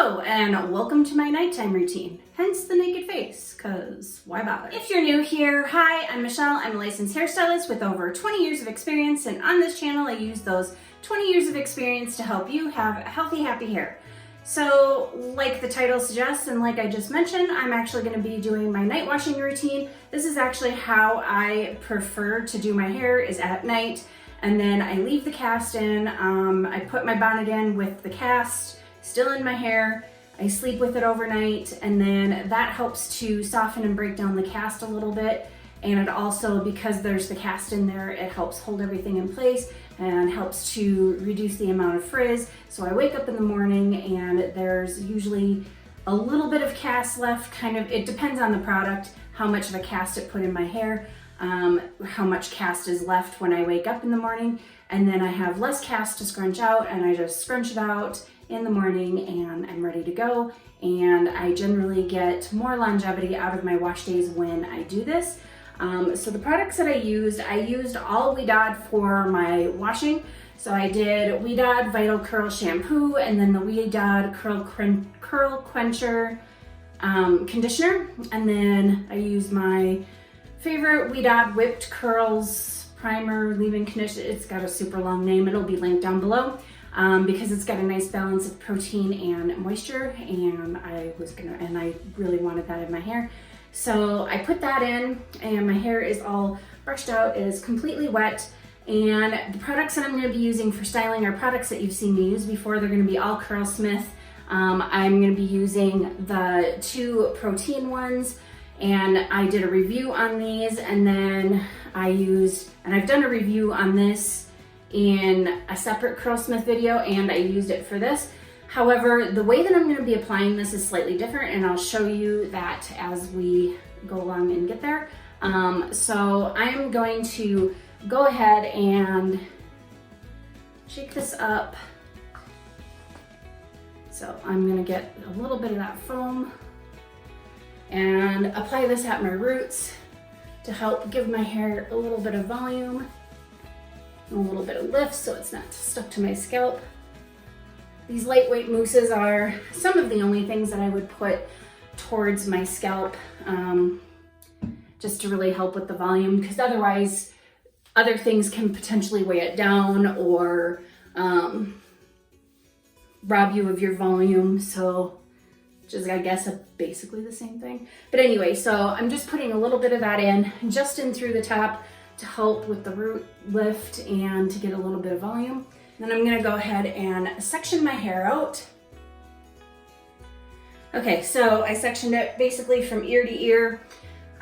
Hello and welcome to my nighttime routine, hence the naked face, cause why bother? If you're new here, hi, I'm Michelle. I'm a licensed hairstylist with over 20 years of experience, and on this channel I use those 20 years of experience to help you have healthy, happy hair. So like the title suggests and like I just mentioned, I'm actually going to be doing my night washing routine. This is actually how I prefer to do my hair, is at night, and then I leave the cast in. I put my bonnet in with the cast still in my hair. I sleep with it overnight, and then that helps to soften and break down the cast a little bit. And it also, because there's the cast in there, it helps hold everything in place and helps to reduce the amount of frizz. So I wake up in the morning and there's usually a little bit of cast left. It depends on the product, how much of a cast it put in my hair, how much cast is left when I wake up in the morning. And then I have less cast to scrunch out, and I just scrunch it out in the morning and I'm ready to go. And I generally get more longevity out of my wash days when I do this. So the products that I used all Ouidad for my washing. So I did Ouidad Vital Curl Shampoo, and then the Ouidad Curl Quencher conditioner. And then I used my favorite Ouidad Whipped Curls Primer Leave-In Conditioner. It's got a super long name. It'll be linked down below. Because it's got a nice balance of protein and moisture, and I really wanted that in my hair. So I put that in, and my hair is all brushed out, it is completely wet. And the products that I'm going to be using for styling are products that you've seen me use before. They're going to be all Curlsmith. I'm going to be using the 2 protein ones, and I did a review on these, and then I've done a review on this in a separate Curlsmith video, and I used it for this. However, the way that I'm going to be applying this is slightly different, and I'll show you that as we go along and get there. So I'm going to go ahead and shake this up. So I'm going to get a little bit of that foam and apply this at my roots to help give my hair a little bit of volume, a little bit of lift so it's not stuck to my scalp. These lightweight mousses are some of the only things that I would put towards my scalp, just to really help with the volume, because otherwise other things can potentially weigh it down or rob you of your volume. So just, I guess, basically the same thing. But anyway, so I'm just putting a little bit of that in, just in through the top, to help with the root lift and to get a little bit of volume. Then I'm gonna go ahead and section my hair out. Okay, so I sectioned it basically from ear to ear.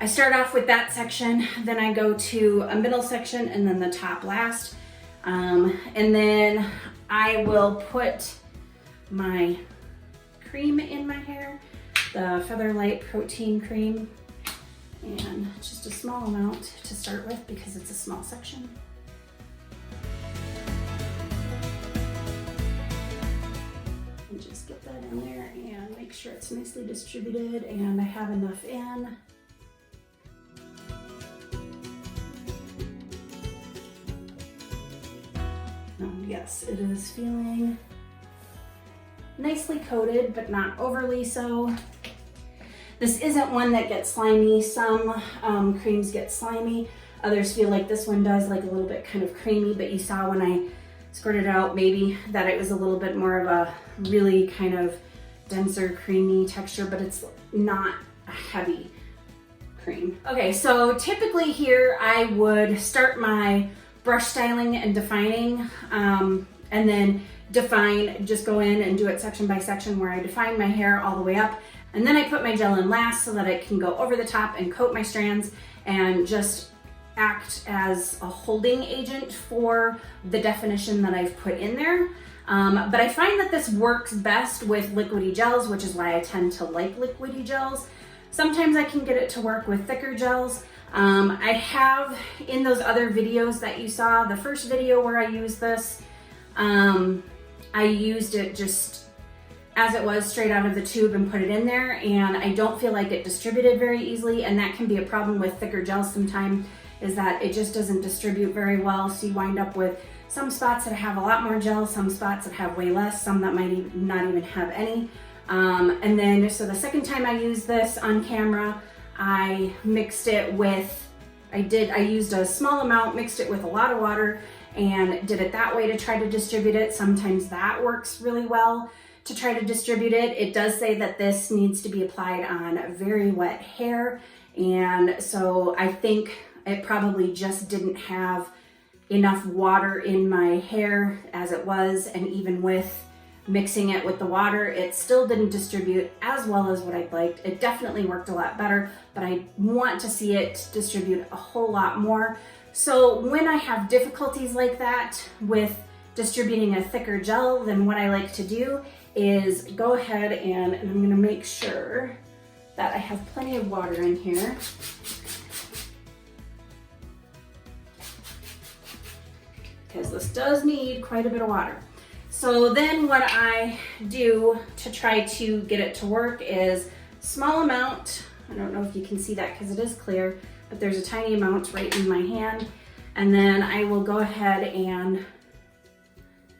I start off with that section, then I go to a middle section, and then the top last. And then I will put my cream in my hair, the Featherlight Protein Cream. And just a small amount to start with because it's a small section. And just get that in there and make sure it's nicely distributed and I have enough in. Yes, it is feeling nicely coated, but not overly so. This isn't one that gets slimy. Some creams get slimy. Others feel like this one does, like a little bit kind of creamy, but you saw when I squirted it out maybe that it was a little bit more of a really kind of denser creamy texture, but it's not a heavy cream. Okay, so typically here I would start my brush styling and defining, and then just go in and do it section by section where I define my hair all the way up. And then I put my gel in last so that I can go over the top and coat my strands and just act as a holding agent for the definition that I've put in there. But I find that this works best with liquidy gels, which is why I tend to like liquidy gels. Sometimes I can get it to work with thicker gels. I have, in those other videos that you saw, the first video where I used this, I used it just as it was straight out of the tube and put it in there, and I don't feel like it distributed very easily, and that can be a problem with thicker gels sometimes, is that it just doesn't distribute very well, so you wind up with some spots that have a lot more gel, some spots that have way less, some that might not even have any. And then, so the second time I used this on camera, I mixed it with, I used a small amount, mixed it with a lot of water, and did it that way to try to distribute it. Sometimes that works really well to try to distribute it. It does say that this needs to be applied on very wet hair, and so I think it probably just didn't have enough water in my hair as it was, and even with mixing it with the water, it still didn't distribute as well as what I'd liked. It definitely worked a lot better, but I want to see it distribute a whole lot more. So when I have difficulties like that with distributing a thicker gel, then what I like to do is go ahead and I'm gonna make sure that I have plenty of water in here. Because this does need quite a bit of water. So then what I do to try to get it to work is small amount. I don't know if you can see that because it is clear, but there's a tiny amount right in my hand. And then I will go ahead and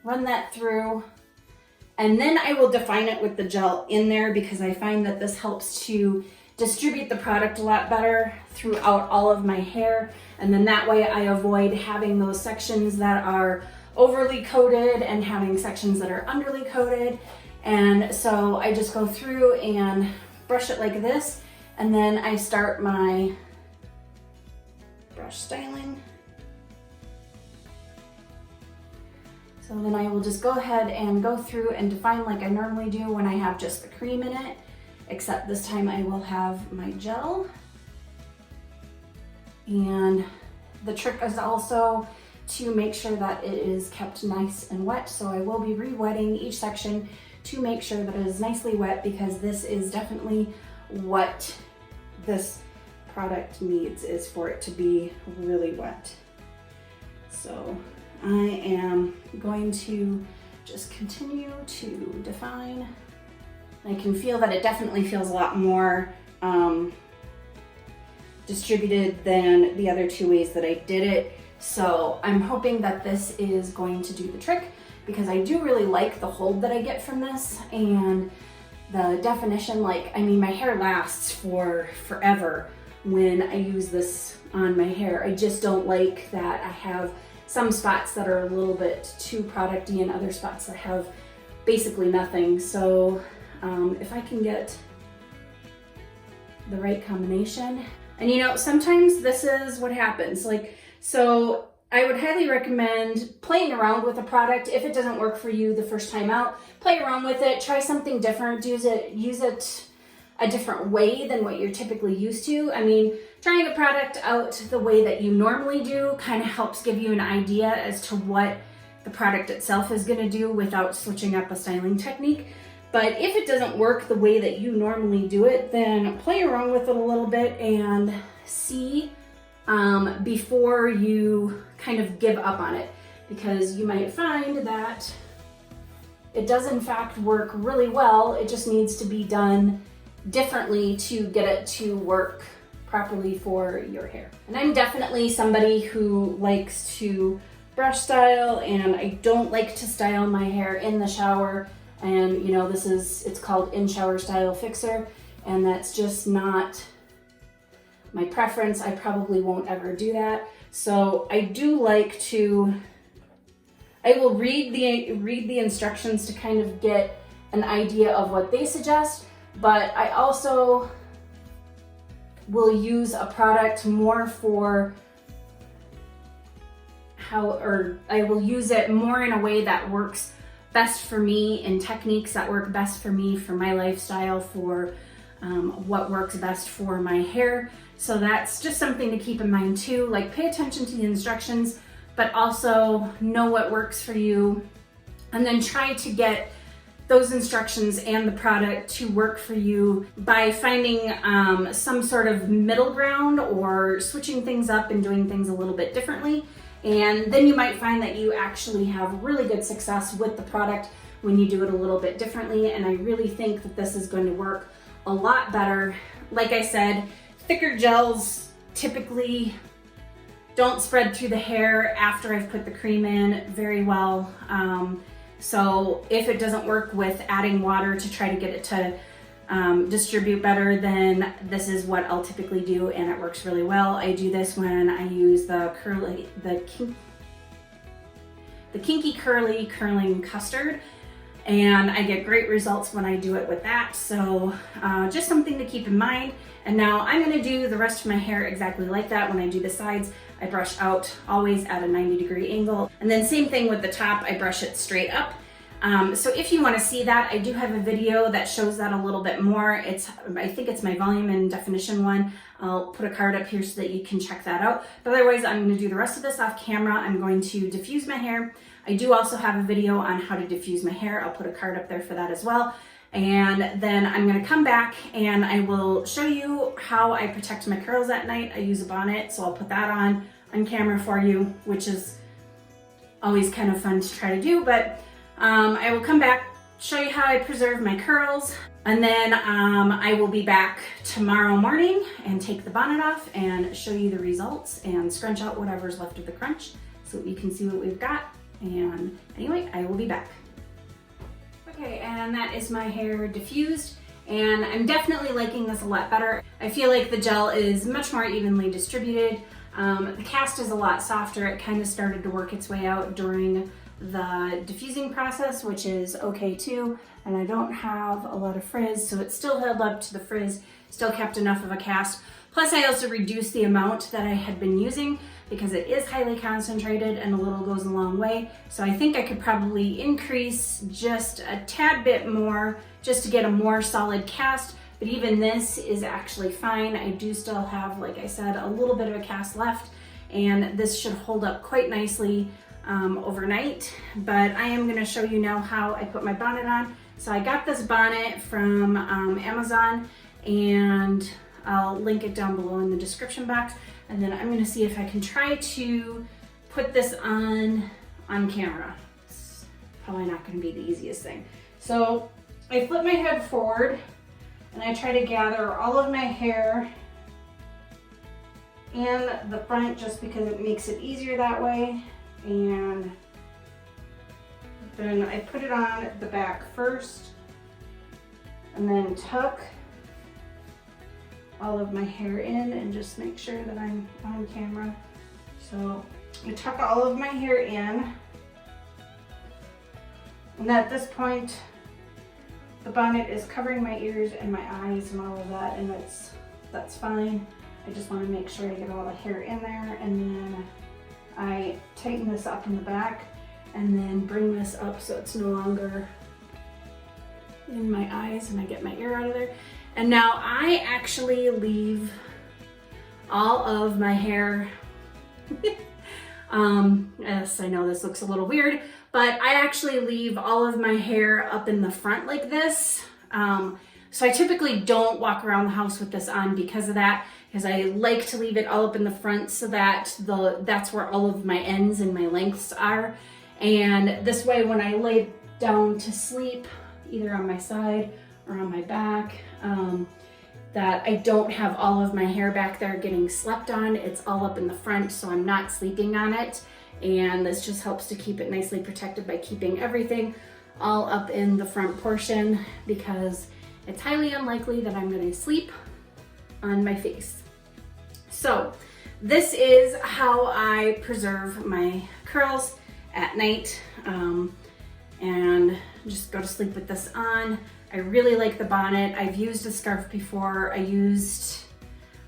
run that through. And then I will define it with the gel in there because I find that this helps to distribute the product a lot better throughout all of my hair. And then that way I avoid having those sections that are overly coated and having sections that are underly coated. And so I just go through and brush it like this, and then I start my brush styling. So then I will just go ahead and go through and define like I normally do when I have just the cream in it, except this time I will have my gel. And the trick is also to make sure that it is kept nice and wet. So I will be re-wetting each section to make sure that it is nicely wet, because this is definitely what this product needs, is for it to be really wet. So I am going to just continue to define. I can feel that it definitely feels a lot more distributed than the other two ways that I did it. So I'm hoping that this is going to do the trick, because I do really like the hold that I get from this and the definition. Like, I mean, my hair lasts for forever when I use this on my hair. I just don't like that I have some spots that are a little bit too producty and other spots that have basically nothing. So if I can get the right combination, and you know, sometimes this is what happens. Like, so I would highly recommend playing around with a product. If it doesn't work for you the first time out, play around with it, try something different, use it a different way than what you're typically used to. I mean, trying a product out the way that you normally do kind of helps give you an idea as to what the product itself is going to do without switching up a styling technique. But if it doesn't work the way that you normally do it, then play around with it a little bit and see before you kind of give up on it, because you might find that it does in fact work really well. It just needs to be done differently to get it to work properly for your hair. And I'm definitely somebody who likes to brush style, and I don't like to style my hair in the shower. And you know, it's called in shower style fixer, and that's just not my preference. I probably won't ever do that. So I do like to, I will read the instructions to kind of get an idea of what they suggest, but I also will use a product more for I will use it more in a way that works best for me, and techniques that work best for me, for my lifestyle, for what works best for my hair. So that's just something to keep in mind too. Like, pay attention to the instructions, but also know what works for you, and then try to get those instructions and the product to work for you by finding some sort of middle ground, or switching things up and doing things a little bit differently. And then you might find that you actually have really good success with the product when you do it a little bit differently. And I really think that this is going to work a lot better. Like I said, thicker gels typically don't spread through the hair after I've put the cream in very well. So if it doesn't work with adding water to try to get it to distribute better, then this is what I'll typically do, and it works really well. I do this when I use the Kinky Curly curling custard, and I get great results when I do it with that. So just something to keep in mind. And now I'm going to do the rest of my hair exactly like that. When I do the sides, I brush out always at a 90-degree angle, and then same thing with the top, I brush it straight up. So if you want to see that, I do have a video that shows that a little bit more. I think it's my volume and definition one. I'll put a card up here so that you can check that out. But otherwise, I'm going to do the rest of this off camera. I'm going to diffuse my hair. I do also have a video on how to diffuse my hair. I'll put a card up there for that as well. And then I'm going to come back and I will show you how I protect my curls at night. I use a bonnet, so I'll put that on camera for you, which is always kind of fun to try to do. But I will come back, show you how I preserve my curls, and then I will be back tomorrow morning and take the bonnet off and show you the results and scrunch out whatever's left of the crunch so that you can see what we've got. And anyway, I will be back. Okay, and that is my hair diffused, and I'm definitely liking this a lot better. I feel like the gel is much more evenly distributed. The cast is a lot softer. It kind of started to work its way out during the diffusing process, which is okay too. And I don't have a lot of frizz, so it still held up to the frizz, still kept enough of a cast. Plus I also reduced the amount that I had been using because it is highly concentrated and a little goes a long way. So I think I could probably increase just a tad bit more just to get a more solid cast. But even this is actually fine. I do still have, like I said, a little bit of a cast left, and this should hold up quite nicely overnight. But I am going to show you now how I put my bonnet on. So I got this bonnet from Amazon, and I'll link it down below in the description box. And then I'm going to see if I can try to put this on camera. It's probably not going to be the easiest thing. So I flip my head forward and I try to gather all of my hair in the front just because it makes it easier that way. And then I put it on the back first and then tuck all of my hair in and just make sure that I'm on camera. So I tuck all of my hair in, and at this point the bonnet is covering my ears and my eyes and all of that, and that's fine. I just want to make sure I get all the hair in there, and then I tighten this up in the back and then bring this up so it's no longer in my eyes, and I get my ear out of there. And now I actually leave all of my hair, yes, I know this looks a little weird, but I actually leave all of my hair up in the front like this. So I typically don't walk around the house with this on because of that, because I like to leave it all up in the front so that that's where all of my ends and my lengths are. And this way when I lay down to sleep, either on my side or on my back, that I don't have all of my hair back there getting slept on. It's all up in the front, so I'm not sleeping on it. And this just helps to keep it nicely protected by keeping everything all up in the front portion, because it's highly unlikely that I'm going to sleep on my face. So this is how I preserve my curls at night, and just go to sleep with this on. I really like the bonnet. I've used a scarf before. I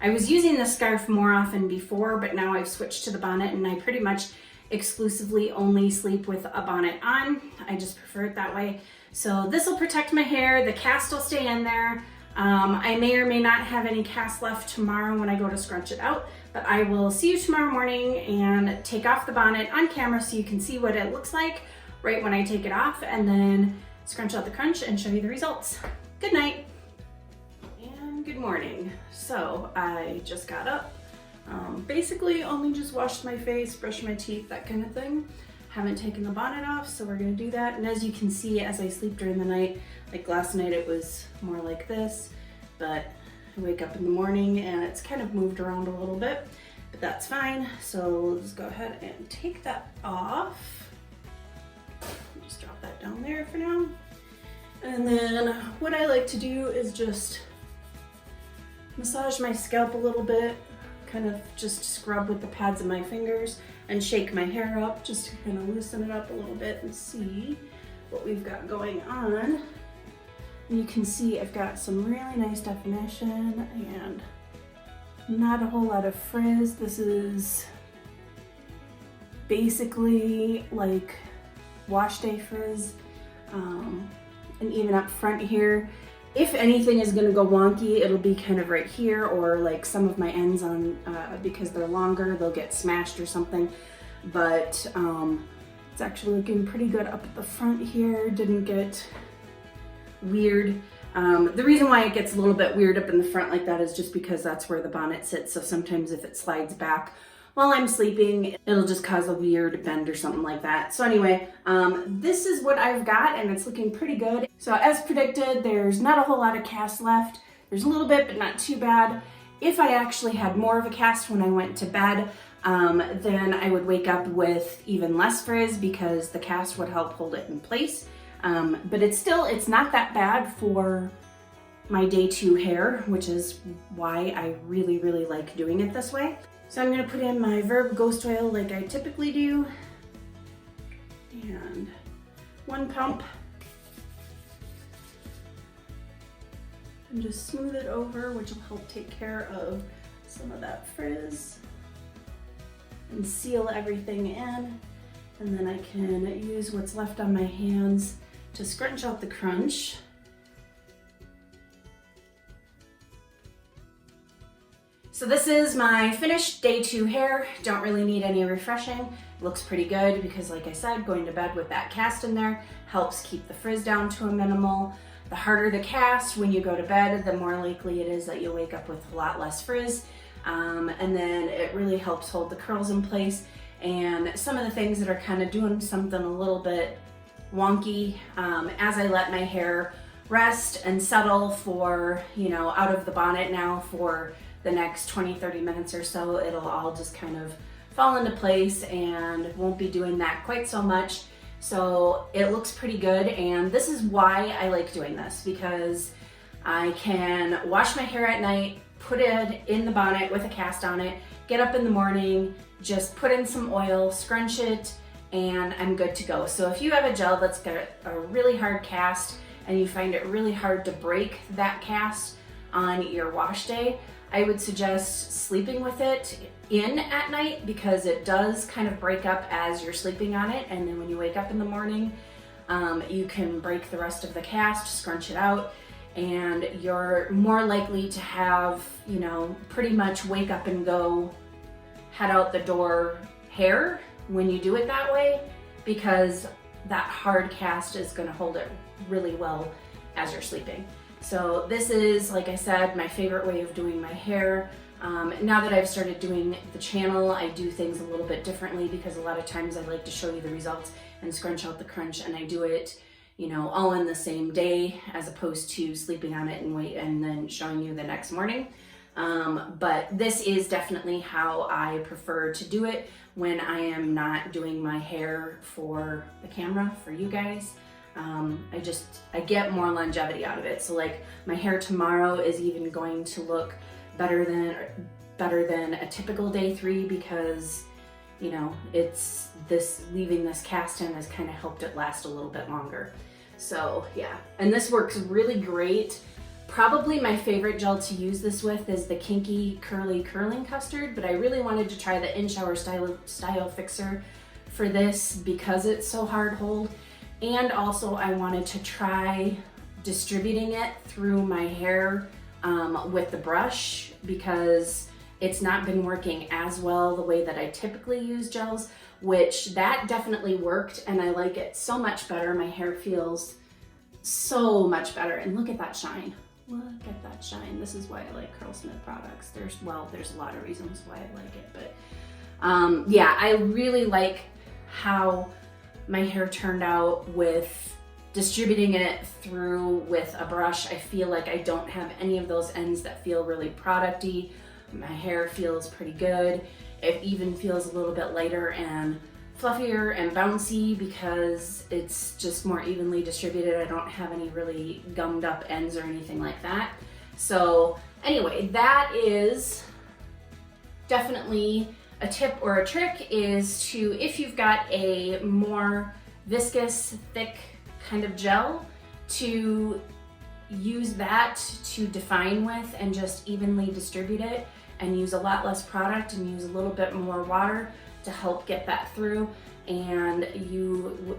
was using the scarf more often before, but now I've switched to the bonnet, and I pretty much exclusively only sleep with a bonnet on. I just prefer it that way. So this will protect my hair. The cast will stay in there. I may or may not have any cast left tomorrow when I go to scrunch it out, but I will see you tomorrow morning and take off the bonnet on camera so you can see what it looks like right when I take it off, and then scrunch out the crunch and show you the results. Good night and good morning. So I just got up, basically only just washed my face, brushed my teeth, that kind of thing. Haven't taken the bonnet off, so we're gonna do that. And as you can see, as I sleep during the night, like last night it was more like this, but I wake up in the morning and it's kind of moved around a little bit, but that's fine. So let's go ahead and take that off. just drop that down there for now. And then what I like to do is just massage my scalp a little bit, kind of just scrub with the pads of my fingers and shake my hair up just to kind of loosen it up a little bit and see what we've got going on. And you can see I've got some really nice definition and not a whole lot of frizz. This is basically like wash day frizz. And even up front here, if anything is gonna go wonky, it'll be kind of right here, or like some of my ends on, because they're longer, they'll get smashed or something. But it's actually looking pretty good up at the front here. Didn't get weird. The reason why it gets a little bit weird up in the front like that is just because that's where the bonnet sits. So sometimes if it slides back while I'm sleeping, it'll just cause a weird bend or something like that. So anyway, this is what I've got and it's looking pretty good. So as predicted, there's not a whole lot of cast left. There's a little bit, but not too bad. If I actually had more of a cast when I went to bed, then I would wake up with even less frizz because the cast would help hold it in place. But it's not that bad for my day 2 hair, which is why I really, really like doing it this way. So I'm gonna put in my Verb Ghost Oil like I typically do. And 1 pump. And just smooth it over, which will help take care of some of that frizz. And seal everything in. And then I can use what's left on my hands to scrunch out the crunch. So this is my finished day 2 hair. Don't really need any refreshing. Looks pretty good because like I said, going to bed with that cast in there helps keep the frizz down to a minimal. The harder the cast when you go to bed, the more likely it is that you'll wake up with a lot less frizz. And then it really helps hold the curls in place. And some of the things that are kind of doing something a little bit wonky, as I let my hair rest and settle for, out of the bonnet now for the next 20-30 minutes or so, it'll all just kind of fall into place and won't be doing that quite so much. So it looks pretty good, and this is why I like doing this, because I can wash my hair at night, put it in the bonnet with a cast on it, get up in the morning, just put in some oil, scrunch it, and I'm good to go. So if you have a gel that's got a really hard cast and you find it really hard to break that cast on your wash day, I would suggest sleeping with it in at night, because it does kind of break up as you're sleeping on it, and then when you wake up in the morning, you can break the rest of the cast, scrunch it out, and you're more likely to have, pretty much wake up and go, head out the door hair when you do it that way, because that hard cast is going to hold it really well as you're sleeping. So this is, like I said, my favorite way of doing my hair. Now that I've started doing the channel, I do things a little bit differently, because a lot of times I like to show you the results and scrunch out the crunch, and I do it, all in the same day, as opposed to sleeping on it and wait and then showing you the next morning. But this is definitely how I prefer to do it when I am not doing my hair for the camera, for you guys. I get more longevity out of it. So like my hair tomorrow is even going to look better than a typical day 3, because it's leaving this cast in has kind of helped it last a little bit longer. So yeah, and this works really great. Probably my favorite gel to use this with is the Kinky Curly Curling Custard, but I really wanted to try the In Shower Style Fixer for this because it's so hard hold. And also I wanted to try distributing it through my hair with the brush, because it's not been working as well the way that I typically use gels, which that definitely worked, and I like it so much better. My hair feels so much better, and look at that shine. Look at that shine. This is why I like Curlsmith products. There's a lot of reasons why I like it, but yeah, I really like how my hair turned out with distributing it through with a brush. I feel like I don't have any of those ends that feel really product-y. My hair feels pretty good. It even feels a little bit lighter and fluffier and bouncy because it's just more evenly distributed. I don't have any really gummed up ends or anything like that. So anyway, that is definitely a tip or a trick, is to, if you've got a more viscous, thick kind of gel, to use that to define with and just evenly distribute it, and use a lot less product and use a little bit more water to help get that through. And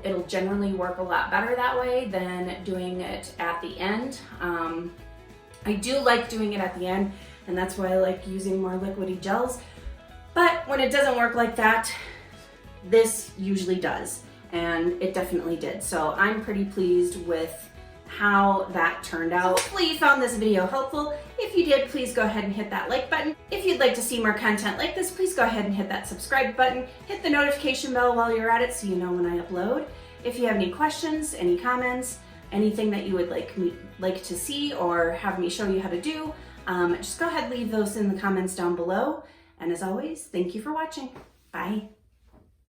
it'll generally work a lot better that way than doing it at the end. I do like doing it at the end, and that's why I like using more liquidy gels. But when it doesn't work like that, this usually does, and it definitely did. So I'm pretty pleased with how that turned out. Hopefully you found this video helpful. If you did, please go ahead and hit that like button. If you'd like to see more content like this, please go ahead and hit that subscribe button. Hit the notification bell while you're at it so you know when I upload. If you have any questions, any comments, anything that you would like to see or have me show you how to do, just go ahead and leave those in the comments down below. And as always, thank you for watching. Bye.